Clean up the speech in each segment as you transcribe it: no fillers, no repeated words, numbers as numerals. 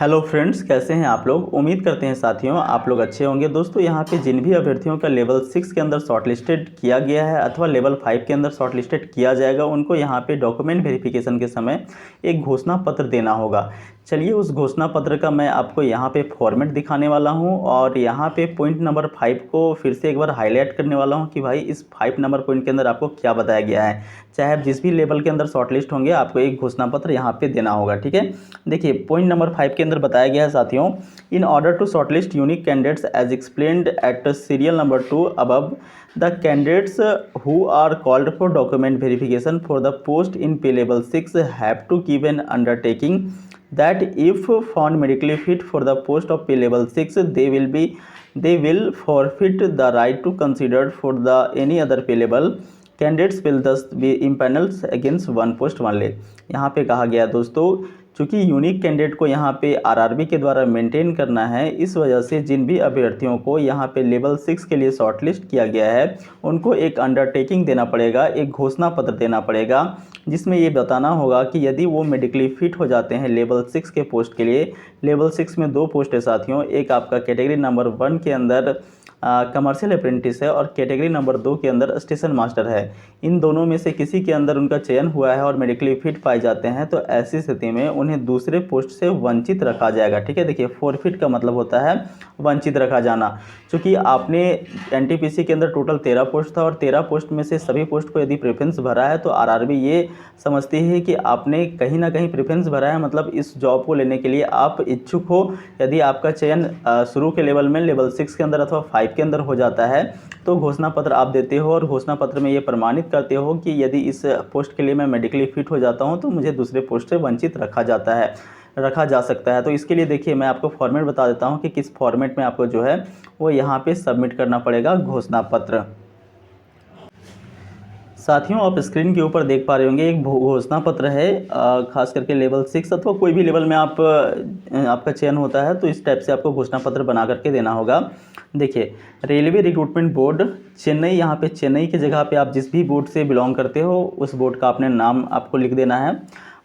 Hello friends, कैसे हैं आप लोग। उम्मीद करते हैं साथियों आप लोग अच्छे होंगे। दोस्तों यहाँ पे जिन भी अभ्यर्थियों का लेवल 6 के अंदर शॉर्टलिस्टेड किया गया है अथवा लेवल 5 के अंदर शॉर्टलिस्टेड किया जाएगा, उनको यहाँ पे डॉक्यूमेंट वेरिफिकेशन के समय एक घोषणा पत्र देना होगा। चलिए उस घोषणा पत्र का मैं आपको यहाँ पे फॉर्मेट दिखाने वाला हूँ और यहाँ पे पॉइंट नंबर 5 को फिर से एक बार हाईलाइट करने वाला हूँ कि भाई इस 5 नंबर पॉइंट के अंदर आपको क्या बताया गया है। चाहे आप जिस भी लेवल के अंदर शॉर्टलिस्ट होंगे आपको एक घोषणा पत्र यहाँ पे देना होगा। ठीक है, देखिए पॉइंट नंबर 5 के अंदर बताया गया है साथियों, in order to shortlist unique candidates as explained at serial number 2 above, the candidates who are called for document verification for the post in pay level 6 have to give an undertaking that if found medically fit for the post of pay level 6 they will forfeit the right to consider for the any other pay level. Candidates will thus be impaneled against one post only. यहाँ पे कहा गया दोस्तों, चूँकि unique candidate को यहाँ पे RRB के द्वारा मेंटेन करना है, इस वजह से जिन भी अभ्यर्थियों को यहाँ पे लेवल 6 के लिए शॉर्टलिस्ट किया गया है उनको एक अंडरटेकिंग देना पड़ेगा, एक घोषणा पत्र देना पड़ेगा, जिसमें ये बताना होगा कि यदि वो मेडिकली फिट हो जाते हैं लेवल 6 के पोस्ट के लिए। लेवल 6 में 2 पोस्ट है साथियों, एक आपका कैटेगरी नंबर 1 के अंदर कमर्शियल अप्रेंटिस है और कैटेगरी नंबर 2 के अंदर स्टेशन मास्टर है। इन दोनों में से किसी के अंदर उनका चयन हुआ है और मेडिकली फिट पाए जाते हैं तो ऐसी स्थिति में उन्हें दूसरे पोस्ट से वंचित रखा जाएगा। ठीक है, देखिए फॉरफिट का मतलब होता है वंचित रखा जाना। चूँकि आपने एनटीपीसी के अंदर टोटल 13 पोस्ट था और 13 पोस्ट में से सभी पोस्ट को यदि प्रेफरेंस भरा है तो आरआरबी ये समझती है कि आपने कहीं ना कहीं प्रेफरेंस भरा है, मतलब इस जॉब को लेने के लिए आप इच्छुक हो। यदि आपका चयन शुरू के लेवल में लेवल 6 के अंदर अथवा 5 के अंदर हो जाता है तो घोषणा पत्र आप देते हो और घोषणा पत्र में ये प्रमाणित करते हो कि यदि इस पोस्ट के लिए मैं मेडिकली फिट हो जाता हूँ तो मुझे दूसरे पोस्ट से वंचित रखा जा सकता है। तो इसके लिए देखिए मैं आपको फॉर्मेट बता देता हूँ कि किस फॉर्मेट में आपको जो है वो यहाँ पे सबमिट करना पड़ेगा घोषणा पत्र। साथियों आप स्क्रीन के ऊपर देख पा रहे होंगे एक घोषणा पत्र है, खास करके लेवल 6 अथवा कोई भी लेवल में आपका चयन होता है तो इस टाइप से आपको घोषणा पत्र बना करके देना होगा। देखिए रेलवे रिक्रूटमेंट बोर्ड चेन्नई, यहाँ पे चेन्नई की जगह पे आप जिस भी बोर्ड से बिलोंग करते हो उस बोर्ड का आपने नाम आपको लिख देना है।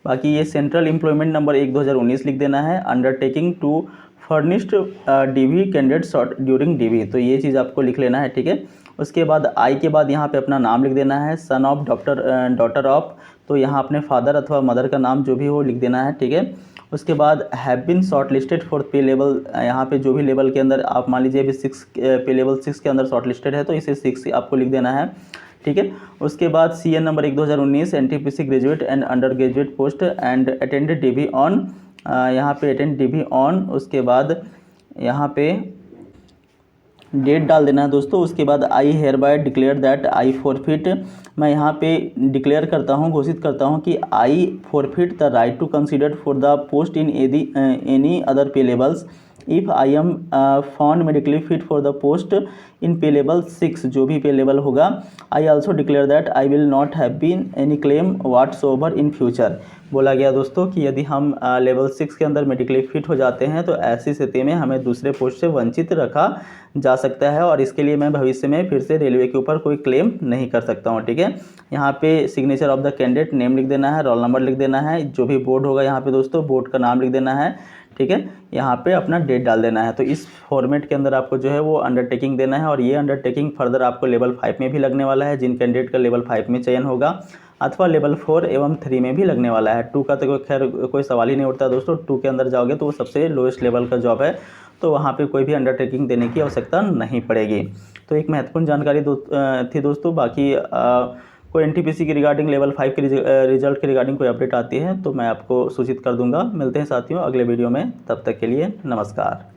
बाकी ये सेंट्रल एम्प्लॉयमेंट नंबर 1/2019 लिख देना है। Undertaking to furnished DV candidate short during DV, तो ये चीज़ आपको लिख लेना है। ठीक है, उसके बाद आई के बाद यहाँ पे अपना नाम लिख देना है। सन ऑफ डॉटर ऑफ, तो यहाँ अपने फादर अथवा मदर का नाम जो भी हो लिख देना है। ठीक है, उसके बाद have been shortlisted for pay level, यहाँ पे जो भी लेवल के अंदर आप मान लीजिए अभी 6 पे लेवल 6 के अंदर शॉर्ट लिस्टेड है तो इसे 6 आपको लिख देना है। ठीक है, उसके बाद CN number 1/2019 NTPC graduate and undergraduate post and attended DV on, यहाँ पे अटेंड डीवी ऑन, उसके बाद यहाँ पे डेट डाल देना है दोस्तों। उसके बाद I hereby declare that I forfeit, मैं यहाँ पे डिक्लेयर करता हूँ, घोषित करता हूँ कि I forfeit the right to consider for the post in any other pay levels if I am found medically fit for the post in pay level 6, जो भी पे लेवल होगा। I also declare that I will not have been any claim whatsoever in future. बोला गया दोस्तों कि यदि हम level 6 के अंदर मेडिकली फिट हो जाते हैं तो ऐसी स्थिति में हमें दूसरे पोस्ट से वंचित रखा जा सकता है और इसके लिए मैं भविष्य में फिर से रेलवे के ऊपर कोई क्लेम नहीं कर सकता हूँ। ठीक है, यहाँ पे signature of the candidate name लिख देना है, रोल नंबर लिख देना है, जो भी बोर्ड होगा यहाँ पे दोस्तों बोर्ड का नाम लिख देना है। ठीक है, यहाँ पे अपना डेट डाल देना है। तो इस फॉर्मेट के अंदर आपको जो है वो अंडरटेकिंग देना है और ये अंडरटेकिंग फर्दर आपको लेवल 5 में भी लगने वाला है, जिन कैंडिडेट का लेवल 5 में चयन होगा, अथवा लेवल 4 एवं 3 में भी लगने वाला है। 2 का तो खैर कोई सवाल ही नहीं उठता दोस्तों, 2 के अंदर जाओगे तो वो सबसे लोएस्ट लेवल का जॉब है तो वहाँ पे कोई भी अंडरटेकिंग देने की आवश्यकता नहीं पड़ेगी। तो एक महत्वपूर्ण जानकारी थी दोस्तों। बाकी कोई एनटीपीसी की रिगार्डिंग लेवल 5 के रिजल्ट के रिगार्डिंग कोई अपडेट आती है तो मैं आपको सूचित कर दूंगा। मिलते हैं साथियों अगले वीडियो में, तब तक के लिए नमस्कार।